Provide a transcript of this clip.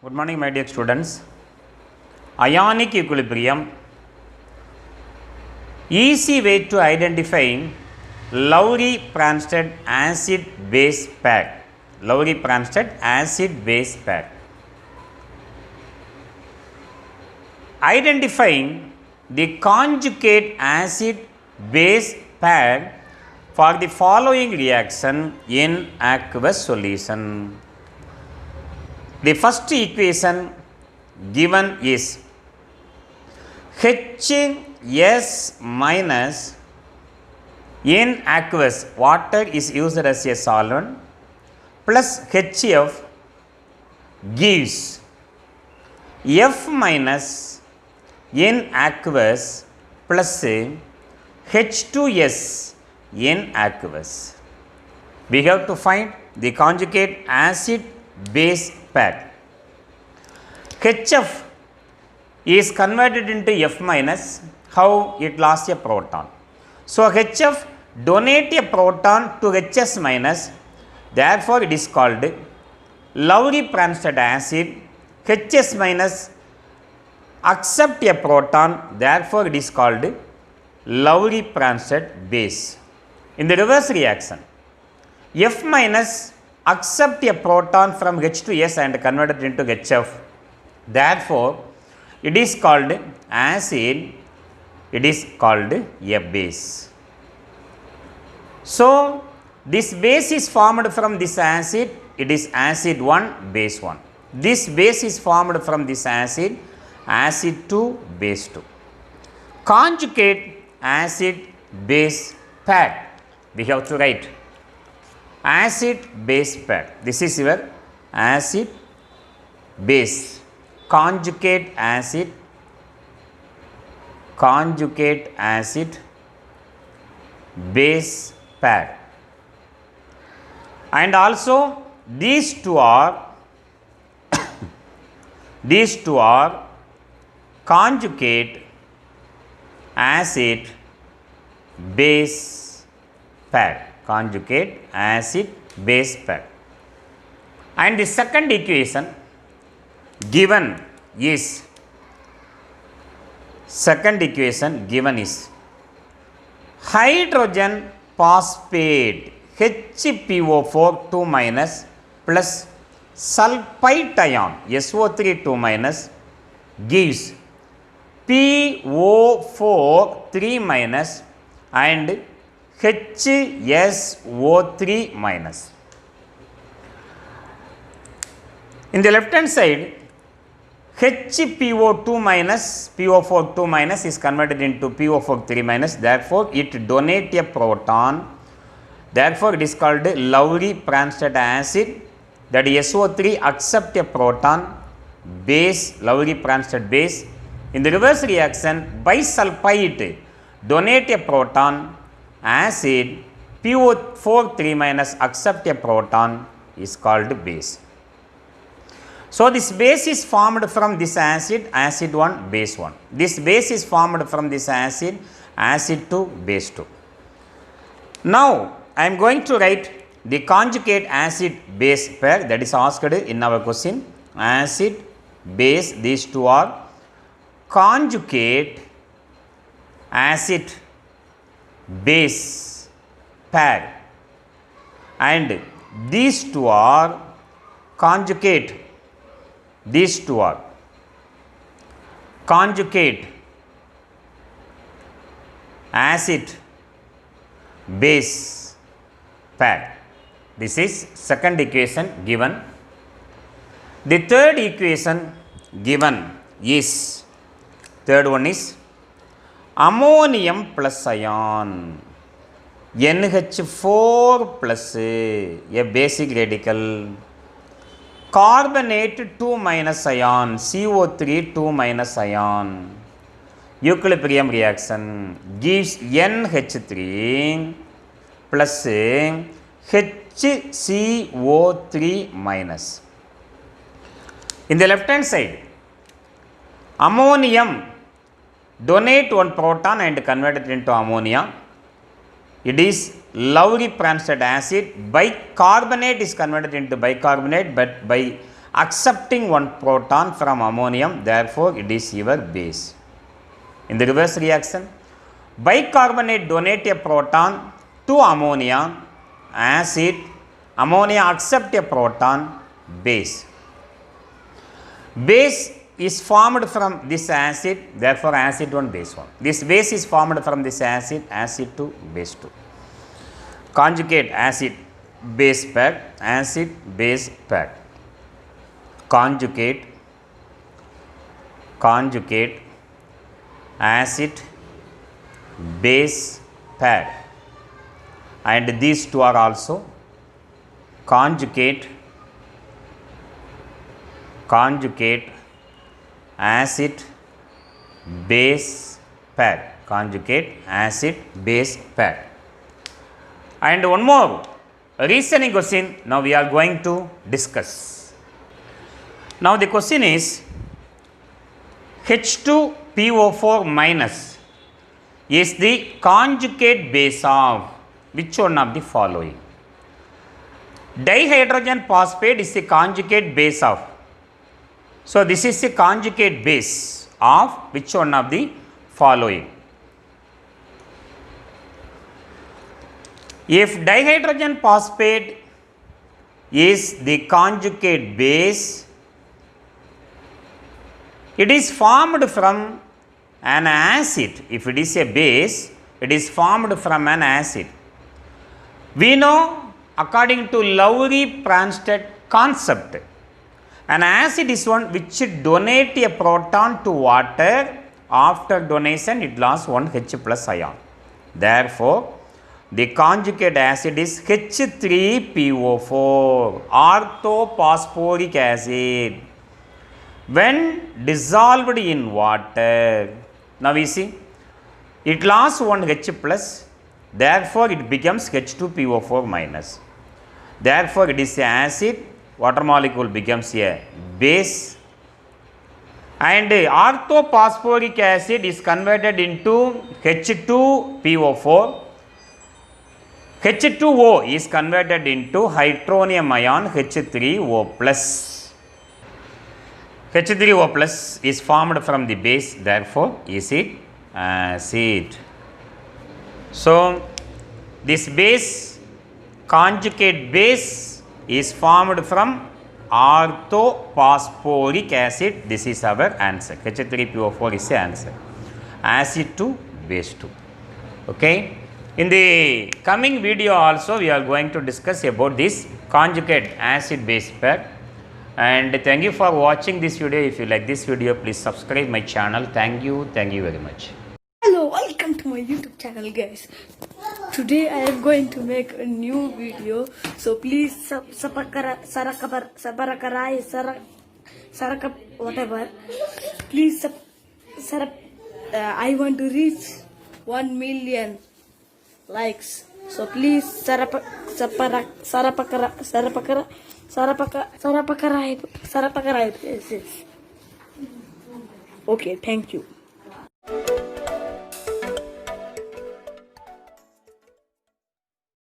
Good morning, my dear students. Ionic equilibrium. Easy way to identify Lowry-Cransted acid-base pair. Lowry-Cransted acid-base pair. Identifying the conjugate acid-base pair for the following reaction in aqueous solution. The first equation given is Hs minus in aqueous water is used as a solvent plus HF gives F minus in aqueous plus H2S in aqueous. We have to find the conjugate acid base pair. HF is converted into F minus. How? It lost a proton. So HF donate a proton to Hs minus. Therefore it is called Lowry-Cransted acid. Hs minus accept a proton. Therefore it is called Lowry-Cransted base. In the reverse reaction, F minus accept a proton from H to S and convert it into HF. Therefore, it is called acid, it is called a base. So, this base is formed from this acid, it is acid 1, base 1. This base is formed from this acid, acid 2, base 2. Conjugate acid base pair, we have to write acid base pair. This is your acid base, conjugate acid base pair. And also these two are conjugate acid base pair. Conjugate acid base pair. And the second equation given is hydrogen phosphate HPO4 2 minus plus sulfite ion SO3 2 minus gives PO4 3 minus and HSO3 minus. In the left hand side, HPO2 minus PO4 2 minus is converted into PO4 3 minus. Therefore, it donates a proton. Therefore, it is called Lowry-Cransted acid. That SO3 accept a proton, base Lowry-Cransted base. In the reverse reaction, bisulfite donate a proton, acid PO4 3 minus accept a proton is called base. So this base is formed from this acid, acid 1, base 1. This base is formed from this acid, acid 2, base 2. Now I am going to write the conjugate acid base pair that is asked in our question. Acid base, these two are conjugate acid base pair, and these two are conjugate acid base pair. This is second equation given. The third equation given is, third one is ammonium plus ion NH4 plus a basic radical, carbonate 2 minus ion CO3 2 minus ion, equilibrium reaction gives NH3 plus HCO3 minus. In the left hand side, ammonium donate one proton and convert it into ammonia. It is Lowry-Cransted acid. Bicarbonate is converted into bicarbonate, but by accepting one proton from ammonium, therefore it is your base. In the reverse reaction, bicarbonate donate a proton to ammonia, acid, ammonia accept a proton, base. Base is formed from this acid, therefore acid 1, base 1. This base is formed from this acid, acid 2, base 2. Conjugate acid base pair, acid base pair. Conjugate acid base pair, and these two are also conjugate acid base pair, conjugate acid base pair. And one more reasoning question now we are going to discuss. Now the question is H2PO4 minus is the conjugate base of which one of the following? Dihydrogen phosphate is the conjugate base of. So this is the conjugate base of which one of the following? If dihydrogen phosphate is the conjugate base, it is formed from an acid. If it is a base, it is formed from an acid. We know according to Lowry-Cranstad concept, an acid is one which donate a proton to water. After donation, it lost 1 H plus ion. Therefore, the conjugate acid is H3PO4, orthophosphoric acid. When dissolved in water, now we see, it lost 1 H plus, therefore it becomes H2PO4 minus. Therefore, it is an acid, water molecule becomes a base, and orthophosphoric acid is converted into H2PO4. H2O is converted into hydronium ion H3O plus. H3O plus is formed from the base, therefore is it acid. So this base, conjugate base, is formed from orthophosphoric acid. This is our answer. H3PO4 is the answer. Acid to base 2. Okay. In the coming video also we are going to discuss about this conjugate acid base pair. And thank you for watching this video. If you like this video, please subscribe my channel. Thank you very much. Hello, welcome to my YouTube channel, guys. Today I am going to make a new video, so please whatever. Please I want to reach 1 million likes. So please sarapakara. Yes. Okay, thank you.